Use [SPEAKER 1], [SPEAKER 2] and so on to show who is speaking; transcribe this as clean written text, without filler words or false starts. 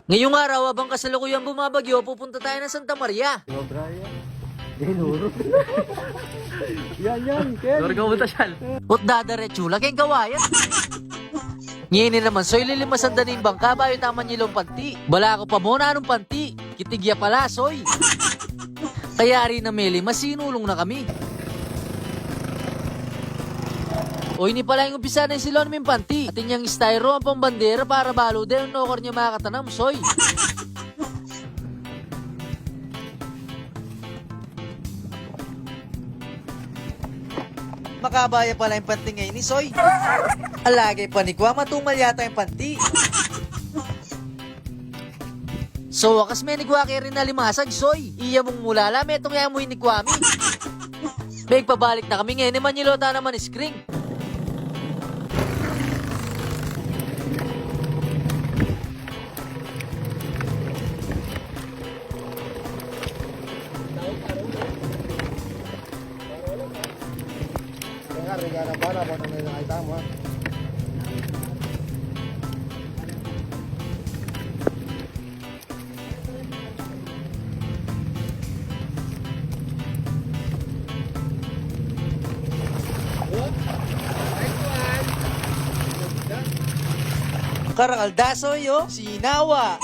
[SPEAKER 1] Ngayong araw, habang kasalukuyang bumabagyo, pupunta tayo ng Santa Maria.
[SPEAKER 2] Diba, Brian? Dinuro. Yan.
[SPEAKER 3] Lord ka buta siya.
[SPEAKER 1] Ut dadaretso, laking kawayan. Ngini naman, soy lilimasan daning bangka, bayo taman nilong panti. Bala ko pa muna anong panti. Kitigya pala, soy. Kaya rin na meli, masinulong na kami. Oy, ni pala yung umpisa na yung silon min panti. Atin yung styro ang pambandera para balo din. Nokor niya makatanam, soy. Makabaya pala yung panti ngayon ni Soy. Alagay pa ni Kwa, matumal yata yung panti. So, wakas may ni Kwa kaya rin na limasag, Soy. Iya mong mulala, metong yamoy ni Kwami. Beg, pabalik na kami ngayon, naman nilota naman iskring.
[SPEAKER 2] Regala para po na may nakita mo.
[SPEAKER 1] Karangaldaso yo, sinawa.